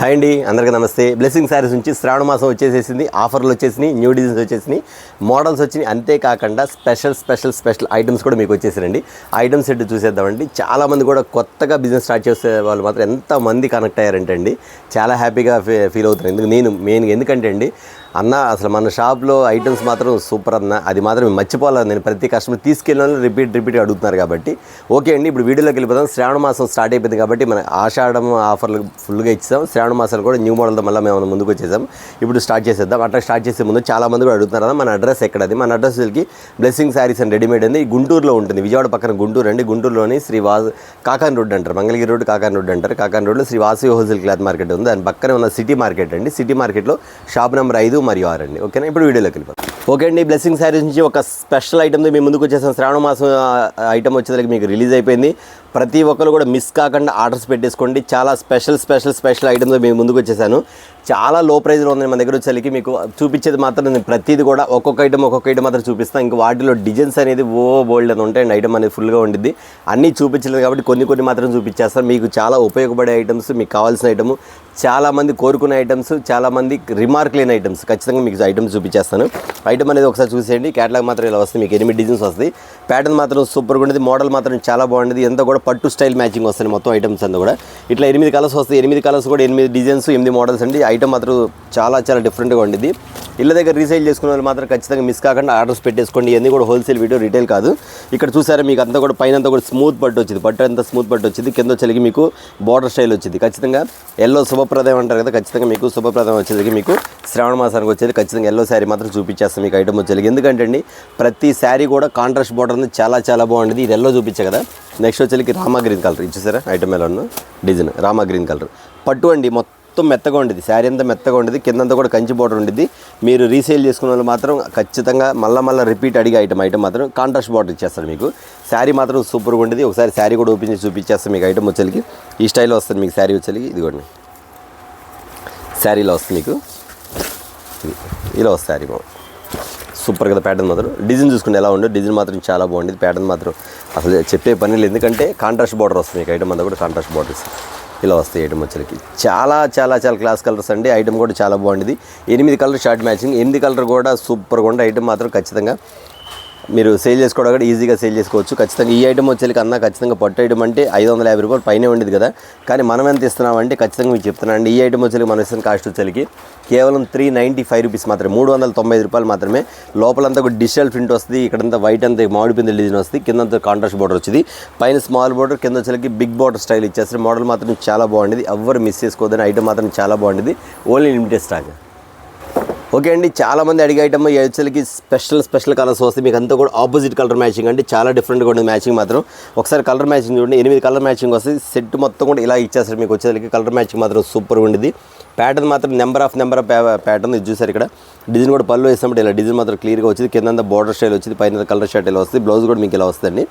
Hi అండి, అందరికీ నమస్తే. బ్లెస్సింగ్ శారీస్ నుంచి శ్రావణ మాసం వచ్చేసేసింది. ఆఫర్లు వచ్చేసినాయి, న్యూ డిజైన్స్ వచ్చేసినాయి, మోడల్స్ వచ్చినాయి. అంతేకాకుండా స్పెషల్ ఐటమ్స్ కూడా మీకు వచ్చేసారండి. ఐటమ్స్ సెట్ చూసేద్దామండి. చాలామంది కూడా కొత్తగా బిజినెస్ స్టార్ట్ చేసే వాళ్ళు మాత్రం ఎంతమంది కనెక్ట్ అయ్యారంటే అండి చాలా హ్యాపీగా ఫీల్ అవుతున్నాను. ఎందుకంటే అండి అన్న అసలు మన షాప్లో ఐటమ్స్ మాత్రం సూపర్ అన్న, అది మాత్రం మర్చిపోవాలి. నేను ప్రతి కస్టమర్ తీసుకెళ్ళిన రిపీట్ అడుగుతున్నారు కాబట్టి ఓకే అండి. ఇప్పుడు వీడియోలోకి వెళ్ళిపోతాం. శ్రావణ మాసం స్టార్ట్ అయిపోయింది కాబట్టి మన ఆషాఢం ఆఫర్లు ఫుల్గా ఇచ్చాం. శ్రావణ మాసాలు కూడా న్యూ మోడల్తో మళ్ళీ మేము ముందుకు వచ్చేసాం. ఇప్పుడు స్టార్ట్ చేసేద్దాం. అట్లా స్టార్ట్ చేసే ముందు చాలామంది కూడా అడుగుతున్నారు కదా మన అడ్రస్ ఎక్కడది. మన అడ్రస్ వెళ్ళి బ్లెస్సింగ్ శారీస్ అండ్ రెడీమేడ్ అండి. గుంటూరులో ఉంటుంది, విజయవాడ పక్కన గుంటూరు అండి. గుంటూరులోని కాకాని రోడ్ అంటారు, మంగళగిరి రోడ్ కాకాని రోడ్ అంటారు. కాకాని రోడ్లో Sri Vasavi wholesale cloth market ఉంది. దాని పక్కనే ఉన్న సిటీ మార్కెట్ అండి. సిటీ మార్కెట్లో షాప్ నెంబర్ 5 మరియు 6 అండి. ఓకేనా, ఇప్పుడు వీడియోలోకి వెళ్ళిపోతాం. ఓకే అండి, బ్లెస్సింగ్ శారీస్ నుంచి ఒక స్పెషల్ ఐటమ్తో మేము ముందుకు వచ్చేసాం. శ్రావణ మాసం ఐటమ్ వచ్చేసరికి మీకు రిలీజ్ అయిపోయింది. ప్రతి ఒక్కరు కూడా మిస్ కాకుండా ఆర్డర్స్ పెట్టేసుకోండి. చాలా స్పెషల్ ఐటమ్తో మేము ముందుకు వచ్చేసాను. చాలా లో ప్రైజ్లో ఉంది మన దగ్గర వచ్చేసరికి. మీకు చూపించేది మాత్రం నేను ప్రతిది కూడా ఒక్కొక్క ఐటమ్ మాత్రం చూపిస్తాను. ఇంకా వాటిలో డిజైన్స్ అనేది బోల్డ్ అని ఉంటాయండి. ఐటమ్ అనేది ఫుల్గా ఉండిద్ది. అన్నీ చూపించలేదు కాబట్టి కొన్ని మాత్రం చూపించేస్తాను. మీకు చాలా ఉపయోగపడే ఐటమ్స్, మీకు కావాల్సిన ఐటమ్, చాలామంది కోరుకునే ఐటమ్స్, చాలామంది రిమార్క్ లేని ఐటమ్స్ ఖచ్చితంగా మీకు ఐటమ్స్ చూపించేస్తాను. ఐటమ్ అనేది ఒకసారి చూసేయండి. క్యాటలాగ్ మాత్రం ఇలా వస్తుంది. మీకు 8 డిజైన్స్ వస్తాయి. ప్యాటర్న్ మాత్రం సూపర్గా ఉండేది. మోడల్ మాత్రం చాలా బాగుండేది. ఎంత కూడా పట్టు స్టైల్ మ్యాచింగ్ వస్తుంది మొత్తం ఐటమ్స్ అంతా కూడా. ఇట్లా 8 కలర్స్ వస్తాయి. 8 కలర్స్ కూడా 8 డిజైన్స్, 8 మోడల్స్ అండి. ఐటమ్ మాత్రం చాలా డిఫరెంట్గా ఉండేది. ఇళ్ళ దగ్గర రీసేల్ చేసుకునే వాళ్ళు మాత్రం ఖచ్చితంగా మిస్ కాకుండా ఆర్డర్స్ పెట్టేసుకోండి. ఇవన్నీ కూడా హోల్సేల్ వీడియో, రిటైల్ కాదు. ఇక్కడ చూసారా మీకు అంతా కూడా పైన అంతా కూడా స్మూత్ పట్టు వచ్చింది. పట్టు అంతా స్మూత్ పట్టు వచ్చింది. కింద వచ్చేసరికి మీకు బార్డర్ స్టైల్ వచ్చింది. ఖచ్చితంగా ఎల్లో శుభప్రదం అంటారు కదా, ఖచ్చితంగా మీకు శుభప్రదం వచ్చేసరికి మీకు శ్రావణ మాసానికి వచ్చేది ఖచ్చితంగా ఎల్లో శారీ మాత్రం చూపించేస్తాం మీకు ఐటమ్ వచ్చేసరికి. ఎందుకంటే అండి ప్రతి శారీ కూడా కాంట్రాస్ట్ బార్డర్ అనేది చాలా బాగుండేది. ఇది ఎల్లో చూపించే కదా. నెక్స్ట్ వచ్చేసరికి రామా గ్రీన్ కలర్ ఇచ్చేసారా ఐటమ్ ఎలా ఉన్న డిజైన్ రామా గ్రీన్ కలర్ పట్టు అండి. మొత్తం మెత్తగా ఉండేది. శారీ అంతా మెత్తగా ఉండేది. కిందంతా కూడా కంచి బోర్డర్ ఉండేది. మీరు రీసేల్ చేసుకునే వాళ్ళు మాత్రం ఖచ్చితంగా మళ్ళీ రిపీట్ అడిగే ఐటమ్ మాత్రం కాంట్రాస్ట్ బోర్డర్ ఇచ్చేస్తారు మీకు. శారీ మాత్రం సూపర్గా ఉండేది. ఒకసారి శారీ కూడా ఓపెన్ చేసి చూపించేస్తాం మీకు ఐటమ్ వచ్చేసరికి. ఈ స్టైల్లో వస్తుంది మీకు శారీ వచ్చేసరికి. ఇదిగోండి శారీలో వస్తుంది మీకు. ఇలా వస్తుంది శారీ సూపర్ కదా. ప్యాటర్న్ మాత్రం డిజైన్ చూసుకుంటే ఎలా ఉండదు. డిజైన్ మాత్రం చాలా బాగుండేది. ప్యాటర్న్ మాత్రం అసలు చెప్పే పని లేదు. ఎందుకంటే కాంట్రాస్ట్ బార్డర్ వస్తుంది మీకు ఐటమ్ అంతా కూడా. కాంట్రాస్ట్ బార్డర్స్ ఇలా వస్తాయి ఐటమ్ వచ్చరికి. చాలా క్లాస్ కలర్స్ అండి. ఐటమ్ కూడా చాలా బాగుండేది. 8 కలర్ షార్ట్ మ్యాచింగ్, 8 కలర్ కూడా సూపర్గా ఉండే ఐటమ్ మాత్రం ఖచ్చితంగా మీరు సేల్ చేసుకోవడం కూడా ఈజీగా సేల్ చేసుకోవచ్చు. ఖచ్చితంగా ఈ ఐటమ్ వచ్చేసరికి అన్న ఖచ్చితంగా పట్టు ఐటమ్ అంటే 550 రూపాయలు పైనే ఉండేది కదా. కానీ మనం ఎంత ఇస్తున్నామంటే ఖచ్చితంగా మీకు చెప్తున్నాను అండి. ఈ ఐటమ్ వచ్చేసరికి మనం ఇస్తున్న కాస్ట్ వచ్చేసరికి కేవలం 395 రూపీస్ మాత్రమే, 395 రూపాయలు మాత్రమే. లోపలంతా ఒక డిజిటల్ ప్రింట్ వస్తుంది. ఇక్కడంతా వైట్ అంతా మామిడి పిందెల డిజైన్ వస్తుంది. కిందంతా కాంట్రాస్ట్ బోర్డర్ వచ్చింది. పైన స్మాల్ బోర్డర్, కింద వచ్చేసరికి బిగ్ బోర్డర్ స్టైల్ ఇచ్చేస్తారు. మోడల్ మాత్రం చాలా బాగుండేది. ఎవ్వరు మిస్ చేసుకోవద్దని. ఐటమ్ మాత్రం చాలా బాగుండేది. Only limited stock. ఓకే అండి, చాలామంది అడిగే ఐటమ్ వచ్చేసరికి స్పెషల్ కలర్స్ వస్తాయి. మీకు అంతా కూడా ఆపోజిట్ కలర్ మ్యాచింగ్ అంటే చాలా డిఫరెంట్గా ఉంటుంది మ్యాచింగ్ మాత్రం. ఒకసారి కలర్ మ్యాచింగ్ చూడండి. 8 కలర్ మ్యాచింగ్ వస్తుంది. సెట్ మొత్తం కూడా ఇలా ఇచ్చేస్తారు మీకు వచ్చేసరికి. కలర్ మ్యాచింగ్ మాత్రం సూపర్గా ఉండేది. ప్యాటర్న్ మాత్రం నెంబర్ ఆఫ్ ప్యాటర్న్ ఇది చూసారు. ఇక్కడ డిజైన్ కూడా పళ్ళు వేసినప్పుడు ఇలా డిజైన్ మాత్రం క్లియర్గా వచ్చింది. కింద బార్డర్ స్టైల్ వచ్చింది. పైన కలర్ షర్ట్ ఇలా వస్తుంది. బ్లౌజ్ కూడా మీకు ఇలా వస్తుందండి.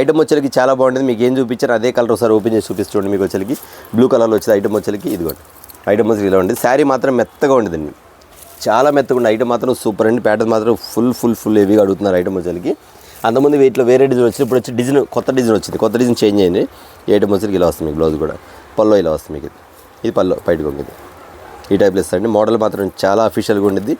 ఐటమ్ వచ్చేసరికి చాలా బాగుంటుంది. మీకు ఏం చూపించారు అదే కలర్ ఒకసారి ఓపెన్ చేసి చూపిస్తుంది. మీకు వచ్చేసరికి బ్లూ కలర్లో వచ్చింది ఐటమ్ వచ్చేసరికి. ఇదిగోండి ఐటమ్ వచ్చి ఇలా ఉండేది. శారీ మాత్రం మెత్తగా ఉండేదండి. చాలా మెత్తగా ఉండే ఐటమ్ మాత్రం సూపర్ అండి. ప్యాటర్న్ మాత్రం ఫుల్ హెవీగా అడుగుతున్నారు ఐటమ్ వచ్చేసరికి. అంతకుముందు వీటిలో వేరే డిజైన్ వచ్చింది. ఇప్పుడు వచ్చి డిజైన్ కొత్త డిజైన్ చేంజ్ అయింది. ఈ ఐటమ్ వచ్చేసరికి ఇలా వస్తుంది మీకు. బ్లౌజ్ కూడా పల్లో ఇలా వస్తుంది మీకు. ఇది పల్లో బయటకు ఉంది. ఈ టైప్లో ఇస్తారండి. మోడల్ మాత్రం చాలా అఫీషియల్గా ఉండేది.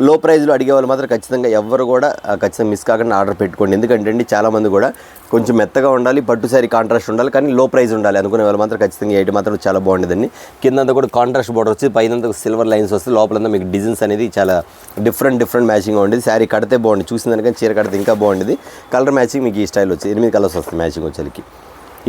లో ప్రైజ్లో అడిగే వాళ్ళు మాత్రం ఖచ్చితంగా ఎవరు కూడా ఖచ్చితంగా మిస్ కాకుండా ఆర్డర్ పెట్టుకోండి. ఎందుకంటే అండి చాలామంది కూడా కొంచెం మెత్తగా ఉండాలి, పట్టు శారీ కాంట్రాస్ట్ ఉండాలి, కానీ లో ప్రైజ్ ఉండాలి అనుకునే వాళ్ళు మాత్రం ఖచ్చితంగా ఐటమ్ మాత్రం చాలా బాగుండేదండి. కిందంతా కూడా కాంట్రాస్ట్ బోర్డర్ వచ్చి పైనంతా సిల్వర్ లైన్స్ వస్తుంది. లోపలంతా మీకు డిజైన్స్ అనేది చాలా డిఫరెంట్ మ్యాచింగ్గా ఉండేది. శారీ కడితే బాగుంది, చూసిన దానికని చీర కడితే ఇంకా బాగుండేది. కలర్ మ్యాచింగ్ మీకు ఈ స్టైల్ వచ్చి 8 కలర్స్ వస్తుంది మ్యాచింగ్ వచ్చేసరికి.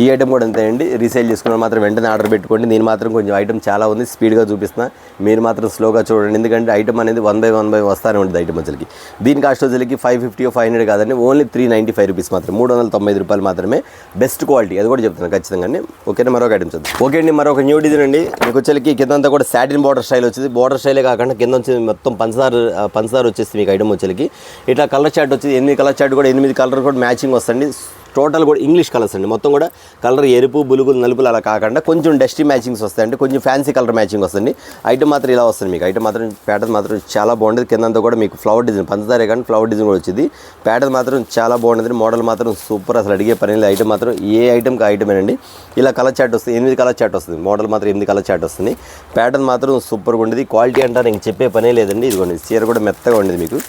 ఈ ఐటమ్ కూడా అంతే అండి. రీసేల్ చేసుకున్న మాత్రం వెంటనే ఆర్డర్ పెట్టుకోండి. నేను మాత్రం కొంచెం ఐటమ్ చాలా ఉంది, స్పీడ్గా చూపిస్తున్నా. మీరు మాత్రం స్లోగా చూడండి. ఎందుకంటే ఐటమ్ అనేది 1 బై 1 వస్తానే ఉంటుంది ఐటమ్ వచ్చేసరికి. దీని కాస్ట్ వచ్చేసరికి 550 500 కాదండి. ఓన్లీ 395 రూపీస్ మాత్రం, 395 రూపాయలు మాత్రమే. బెస్ట్ క్వాలిటీ, అది కూడా చెప్తున్నాను ఖచ్చితంగా అండి. ఓకేనా, మరొక ఐటమ్ చూద్దాం. ఓకే అండి, మరొక న్యూ డిజైన్ అండి. మీకు వచ్చేసరికి కిందంతా కూడా సాటిన్ బార్డర్ స్టైల్ వచ్చింది. బార్డర్ స్టైలే కాకుండా కింద వచ్చి మొత్తం పంచదార వచ్చేసి మీకు ఐటమ్ వచ్చేసరికి. ఇట్లా కలర్ చార్ట్ వచ్చింది. 8 కలర్ చార్ట్ కూడా 8 కలర్ కూడా మ్యాచింగ్ వస్తుంది. టోటల్ కూడా ఇంగ్లీష్ కలర్స్ అండి. మొత్తం కూడా కలర్ ఎరుపు బులుగులు నలుపులు అలా కాకుండా కొంచెం డస్టీ మ్యాచింగ్స్ వస్తాయండి, కొంచెం ఫ్యాన్సీ కలర్ మ్యాచింగ్ వస్తుంది. ఐటమ్ మాత్రం ఇలా వస్తుంది మీకు. ఐటమ్ మాత్రం ప్యాటర్న్ మాత్రం చాలా బాగుంటుంది. కిందంతా కూడా మీకు ఫ్లవర్ డిజైన్ పంచదారే కానీ ఫ్లవర్ డిజైన్ కూడా వచ్చింది. ప్యాటర్న్ మాత్రం చాలా బాగుంటుంది. మోడల్ మాత్రం సూపర్, అసలు అడిగే పని లేదు. ఐటమ్ మాత్రం ఏ ఐటమ్కి ఐటమేనండి. ఇలా కలర్ చాట్ వస్తుంది, 8 కలర్ చాట్ వస్తుంది. మోడల్ మాత్రం 8 కలర్ చాట్ వస్తుంది. ప్యాటర్న్ మాత్రం సూపర్గా ఉండేది. క్వాలిటీ అంటారు ఇంక చెప్పే పనే లేదండి. ఇదిగోండి చీర కూడా మెత్తగా ఉండేది మీకు.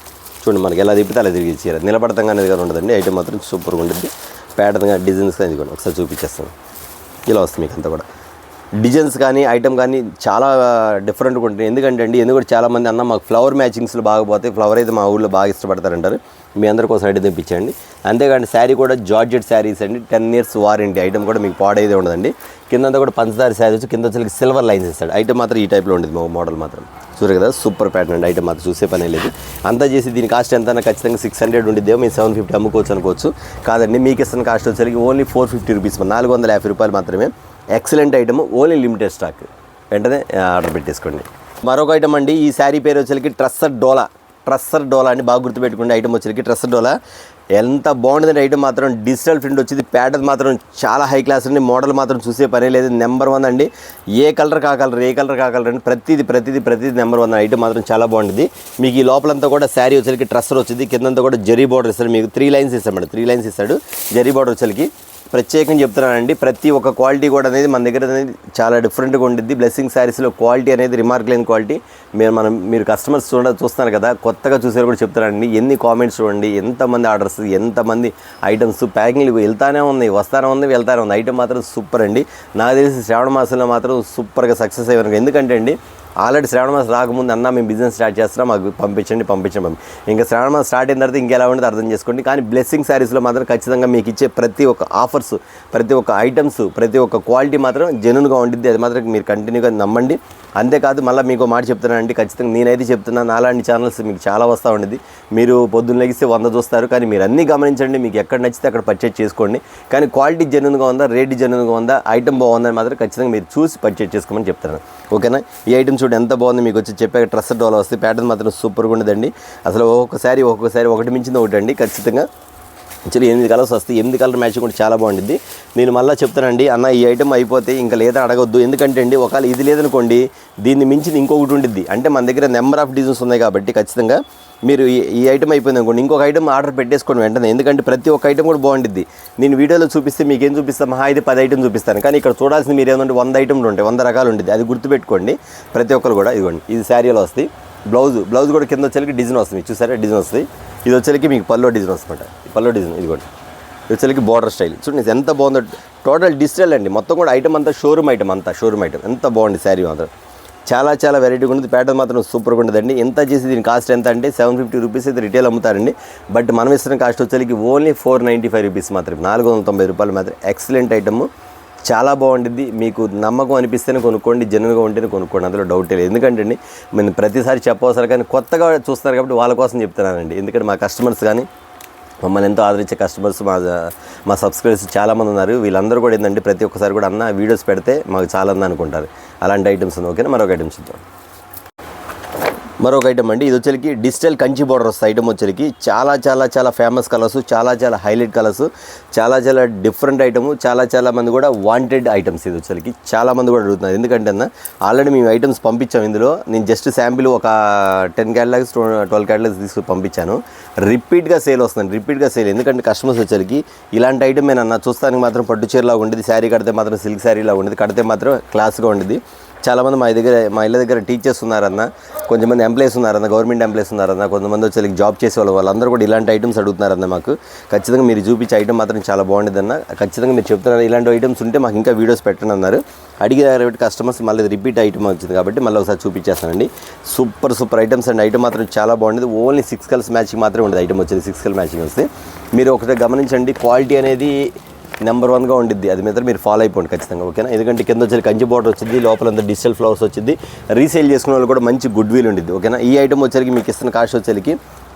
చూడండి మనకి ఎలా తిప్పితే అలా తిరిగి చీర నిలబడతాం అనేది కానీ ఉండదండి. ఐటమ్ మాత్రం సూపర్గా ఉంటుంది. ప్యాటర్న్ కానీ డిజైన్స్ కానీ ఇదిగోండి ఒకసారి చూపించేస్తాను. ఇలా వస్తుంది మీకు అంతా కూడా డిజైన్స్ కానీ ఐటమ్ కానీ చాలా డిఫరెంట్గా ఉంటుంది. ఎందుకంటే చాలామంది అన్న మాకు ఫ్లవర్ మ్యాచింగ్స్లో బాగా పోతాయి, ఫ్లవర్ అయితే మా ఊళ్ళో బాగా ఇష్టపడతారంటారు. మీ అందరి కోసం ఐటమ్ తెప్పించండి. అంతేకాండి శారీ కూడా జార్జెట్ శారీస్ అండి, 10 years వారంటీ. ఐటమ్ కూడా మీకు పాడైతే ఉండదండి. కిందంతా కూడా పంచదార శారీ వచ్చి కింద వచ్చి సిల్వర్ లైన్స్ ఇస్తాడు. ఐటమ్ మాత్రం ఈ టైప్లో ఉంటుంది. మా మోడల్ మాత్రం చూడరు కదా, సూపర్ ప్యాటర్న్ అండి. ఐటమ్ మాత్రం చూసే పనే లేదు. అంతా చేసి దీని కాస్ట్ ఎంత ఖచ్చితంగా 600 ఉండిద్దేమో, మీరు 750 అమ్ముకోవచ్చు అనుకోవచ్చు. కాదండి, మీకు ఇస్తున్న కాస్ట్ వచ్చేసరికి ఓన్లీ 450 రూపీస్, 450 రూపాయలు మాత్రమే. Excellent item, only limited stock. వెంటనే ఆర్డర్ పెట్టేసుకోండి. మరొక ఐటమ్ అండి, ఈ శారీ పేరు వచ్చేసరికి ట్రస్సర్ డోలా అని బాగా గుర్తుపెట్టుకోండి. ఐటమ్ వచ్చేసరికి ట్రస్సర్ డోలా ఎంత బాగుంటుంది. ఐటమ్ మాత్రం డిజిటల్ ప్రింట్ వచ్చింది. ప్యాటర్న్ మాత్రం చాలా హై క్లాస్ అండి. మోడల్ మాత్రం చూసే పనే లేదు. నెంబర్ 1 అండి. ఏ కలర్ కాగలరు అండి, ప్రతిదీ నెంబర్ 1 ఐటమ్ మాత్రం చాలా బాగుంటుంది. మీకు ఈ లోపలంతా కూడా శారీ వచ్చేసరికి ట్రస్సర్ వచ్చింది. కిందంతా కూడా జరీ బార్డర్ ఇస్తాడు. మీకు 3 లైన్స్ ఇస్తాడు. 3 లైన్స్ ఇస్తాడు జరీ బార్డర్ వచ్చేసరికి. ప్రత్యేకంగా చెప్తున్నానండి, ప్రతి ఒక్క క్వాలిటీ కూడా అనేది మన దగ్గర అనేది చాలా డిఫరెంట్గా ఉంటుంది. బ్లెస్సింగ్ శారీస్లో క్వాలిటీ అనేది రిమార్క్ లేని క్వాలిటీ. మీరు కస్టమర్స్ చూస్తున్నారు కదా, కొత్తగా చూసేవారు కూడా చెప్తారండి. ఎన్ని కామెంట్స్ చూడండి, ఎంతమంది ఆర్డర్స్, ఎంతమంది ఐటమ్స్, ప్యాకింగ్లు వెళ్తానే ఉంది, వెళ్తానే ఉంది. ఐటమ్ మాత్రం సూపర్ అండి. నాకు తెలిసి శ్రావణ మాసంలో మాత్రం సూపర్గా సక్సెస్ అయ్యారు. ఎందుకంటే అండి, ఆల్రెడీ శ్రావణ మాసం రాకముందు అన్న మేము బిజినెస్ స్టార్ట్ చేస్తున్నాం, మాకు పంపించండి. ఇంకా శ్రావణ మాసం స్టార్ట్ అయిన తర్వాత ఇంకెలా ఉండేది అర్థం చేసుకోండి. కానీ బ్లెస్సింగ్ శారీస్లో మాత్రం ఖచ్చితంగా మీకు ఇచ్చే ప్రతి ఒక్క ఆఫర్స్, ప్రతి ఒక్క ఐటమ్స్, ప్రతి ఒక్క క్వాలిటీ మాత్రం జెన్యూన్గా ఉంటుంది. అది మాత్రం మీరు కంటిన్యూగా నమ్మండి. అంతేకాదు, మళ్ళీ మీకు మాట చెప్తున్నానండి, ఖచ్చితంగా నేనైతే చెప్తున్నాను, అలాంటి ఛానల్స్ మీకు చాలా వస్తూ ఉండేది. మీరు పొద్దున్న లెగిస్తే 100 చూస్తారు, కానీ మీరు అన్నీ గమనించండి. మీకు ఎక్కడ నచ్చితే అక్కడ పర్చేజ్ చేసుకోండి. కానీ క్వాలిటీ జెన్యూన్గా ఉందా, రేట్ జెన్యూన్గా ఉందా, ఐటమ్ బాగుందని మాత్రం ఖచ్చితంగా మీరు చూసి పర్చేజ్ చేసుకోమని చెప్తున్నాను. ఓకేనా? ఈ ఐటమ్ చూడండి ఎంత బాగుంది. మీకు వచ్చి చెప్పాక ట్రస్సర్ డోలా వస్తే ప్యాటర్న్ మాత్రం సూపర్గా ఉండదండి. అసలు ఒక్కొక్కసారి ఒకటి మించింది ఒకటి అండి. ఖచ్చితంగా యాక్చువల్లీ 8 కలర్స్ వస్తాయి. 8 కలర్ మ్యాచింగ్ కూడా చాలా బాగుంటుంది. నేను మళ్ళీ చెప్తానండి, అన్న ఈ ఐటమ్ అయిపోతే ఇంకా లేదా అడగొద్దు. ఎందుకంటే అండి, ఒకవేళ ఇది లేదనుకోండి, దీన్ని మించింది ఇంకొకటి ఉంటుంది. అంటే మన దగ్గర నెంబర్ ఆఫ్ డిజైన్స్ ఉన్నాయి కాబట్టి ఖచ్చితంగా మీరు ఈ ఐటమ్ అయిపోయింది అనుకోండి, ఇంకొక ఐటమ్ ఆర్డర్ పెట్టేసుకోండి వెంటనే. ఎందుకంటే ప్రతి ఒక్క ఐటమ్ కూడా బాగుంటుంది. నేను వీడియోలో చూపిస్తే మీకు ఏం చూపిస్తాను, మహా అయితే 10 ఐటమ్ చూపిస్తాను. కానీ ఇక్కడ చూడాల్సింది మీరు ఏమంటే 100 ఐటమ్లు ఉంటాయి, 100 రకాలు ఉంటుంది. అది గుర్తుపెట్టుకోండి ప్రతి ఒక్కరు కూడా. ఇదిగోండి, ఇది శారీలో వస్తాయి. బ్లౌజ్ కూడా కింద వచ్చేసరికి డిజైన్ వస్తుంది. చూసారా, డిజైన్ వస్తుంది. ఇది వచ్చేసరికి మీకు పల్లో డిజైన్ వస్తుందన్నమాట. పల్లో డిజైన్ ఇదిగోండి, ఇది వచ్చేసరికి బార్డర్ స్టైల్. చూడండి ఎంత బాగుందో. టోటల్ డిజిటల్ అండి. మొత్తం కూడా ఐటమ్ అంతా షోరూమ్ ఐటమ్. ఎంత బాగుంది శారీ మాత్రం. చాలా వెరైటీగా ఉంటుంది. ప్యాటర్న్ మాత్రం సూపర్గా ఉంటుందండి. ఎంత చేసి దీని కాస్ట్ ఎంత అంటే 750 రూపీస్ అయితే రిటైల్ అమ్ముతారండి. బట్ మనం ఇస్తున్న కాస్ట్ వచ్చేసరికి ఓన్లీ 495 రూపీస్ మాత్రం, 490 రూపాయలు మాత్రం. ఎక్సలెంట్ ఐటమ్, చాలా బాగుంటుంది. మీకు నమ్మకం అనిపిస్తేనే కొనుక్కోండి, జెన్యూన్గా ఉంటేనే కొనుక్కోండి, అందులో డౌట్ లేదు. ఎందుకంటే అండి, మేము ప్రతిసారి చెప్పవసరం, కానీ కొత్తగా చూస్తున్నారు కాబట్టి వాళ్ళ కోసం చెప్తున్నానండి. ఎందుకంటే మా కస్టమర్స్ కానీ మమ్మల్ని ఎంతో ఆదరించే కస్టమర్స్, మా సబ్స్క్రైబర్స్ చాలామంది ఉన్నారు. వీళ్ళందరూ కూడా ఏంటంటే ప్రతి ఒక్కసారి కూడా అన్న వీడియోస్ పెడితే మాకు చాలా అనుకుంటారు. అలాంటి ఐటమ్స్ ఉంది. ఓకేనా? మరొక ఐటమ్స్ చూద్దాం. మరొక ఐటమ్ అండి, ఇది వచ్చేసరికి డిజిటల్ కంచి బార్డర్ వస్తుంది. ఐటమ్ వచ్చేసరికి చాలా ఫేమస్ కలర్స్, చాలా హైలైట్ కలర్స్, చాలా డిఫరెంట్ ఐటమ్, చాలా మంది కూడా వాంటెడ్ ఐటమ్స్. ఇది వచ్చేసరికి చాలా మంది కూడా అడుగుతున్నారు. ఎందుకంటే అన్న ఆల్రెడీ మేము ఐటమ్స్ పంపించాము. ఇందులో నేను జస్ట్ శాంపిల్ ఒక 10 క్యాటలాగ్స్ 12 క్యాటలాగ్స్ తీసుకుని పంపించాను. రిపీట్గా సేల్ వస్తుంది. ఎందుకంటే కస్టమర్స్ వచ్చేసరికి ఇలాంటి ఐటమ్ ఏనన్నా చూస్తానికి మాత్రం పట్టు చీరలాగా ఉండేది, శారీ కడితే మాత్రం సిల్క్ శారీలాగా ఉండేది, కడితే మాత్రం క్లాస్గా ఉండేది. చాలామంది మా ఇళ్ళ దగ్గర టీచర్స్ ఉన్నారన్న, కొంతమంది ఎంప్లాయీస్ ఉన్నారన్న, గవర్నమెంట్ ఎంప్లాయీస్ ఉన్నారన్న, కొంతమంది వచ్చి జాబ్ చేసే వాళ్ళందరూ కూడా ఇలాంటి ఐటమ్స్ అడుగుతున్నారన్న. మాకు ఖచ్చితంగా మీరు చూపించే ఐటమ్ మాత్రం చాలా బాగుంటుంది అన్న. ఖచ్చితంగా మీరు చెప్తున్నారు ఇలాంటి ఐటమ్స్ ఉంటే మాకు ఇంకా వీడియోస్ పెట్టండి అన్నారు. అడిగారు కస్టమర్స్, మళ్ళీ రిపీట్ ఐటమ్ వచ్చింది కాబట్టి మళ్ళీ ఒకసారి చూపించేస్తానండి. సూపర్ ఐటమ్స్ అండి. ఐటమ్ మాత్రం చాలా బాగుంటుంది. ఓన్లీ 6 కలర్స్ మ్యాచింగ్ మాత్రమే ఉండదు. ఐటమ్ వచ్చేది 6 కలర్ మ్యాచింగ్ వస్తే మీరు ఒకటి గమనించండి, క్వాలిటీ అనేది నెంబర్ 1గా ఉంటుంది. అది మీద మీరు ఫాలో అయిపోండి ఖచ్చితంగా. ఓకేనా? ఎందుకంటే కింద వచ్చి కంచి బార్డర్ వచ్చింది, లోపలంతా డిజిటల్ ఫ్లవర్స్ వచ్చింది. రీసేల్ చేసుకునే వాళ్ళు కూడా మంచి గుడ్ విల్ ఉంటుంది. ఓకేనా? ఈ ఐటమ్ వచ్చేసరికి మీకు ఇస్తున్న కాస్ట్ వచ్చేసరికి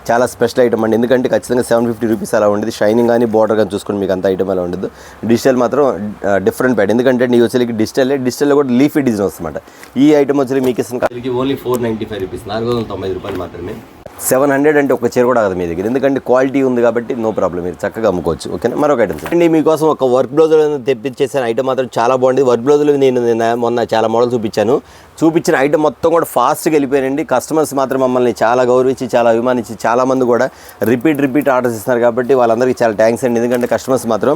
చాలా స్పెషల్ ఐటమ్ అండి. ఎందుకంటే ఖచ్చితంగా 750 రూపీస్ అలా ఉండేది. షైనింగ్ కానీ బార్డర్ కానీ చూసుకొని మీకు అంత ఐటమ్ అలా ఉండదు. డిజిటల్ మాత్రం డిఫరెంట్ ప్యాడ్. ఎందుకంటే నీ వచ్చేసరికి డిజిటల్లో కూడా లీఫీ డిజైన్ వస్తుందన్నమాట. ఈ ఐటమ్ వచ్చేసరికి మీకు ఇస్తున్న కాస్ట్ ఓన్లీ 495 రూపీస్, 490 రూపాయలు మాత్రమే. 700 అంటే ఒక చీర కూడా ఆగదు మీ దగ్గర, ఎందుకంటే క్వాలిటీ ఉంది కాబట్టి నో ప్రాబ్లం, మీరు చక్కగా అమ్ముకోవచ్చు. ఓకేనా, మరొక ఐటమ్ అండి మీకోసం ఒక వర్క్ బ్లౌజులు తెప్పించేసిన ఐటమ్ మాత్రం చాలా బాగుంది. వర్క్ బ్లౌజులు నేను మొన్న చాలా మోడల్ చూపించిన ఐటమ్ మొత్తం కూడా ఫాస్ట్గా వెళ్ళిపోయారండి. కస్టమర్స్ మాత్రం మమ్మల్ని చాలా గౌరవించి చాలా అభిమానించి చాలామంది కూడా రిపీట్ ఆర్డర్స్ ఇస్తున్నారు కాబట్టి వాళ్ళందరికీ చాలా థ్యాంక్స్ అండి. ఎందుకంటే కస్టమర్స్ మాత్రం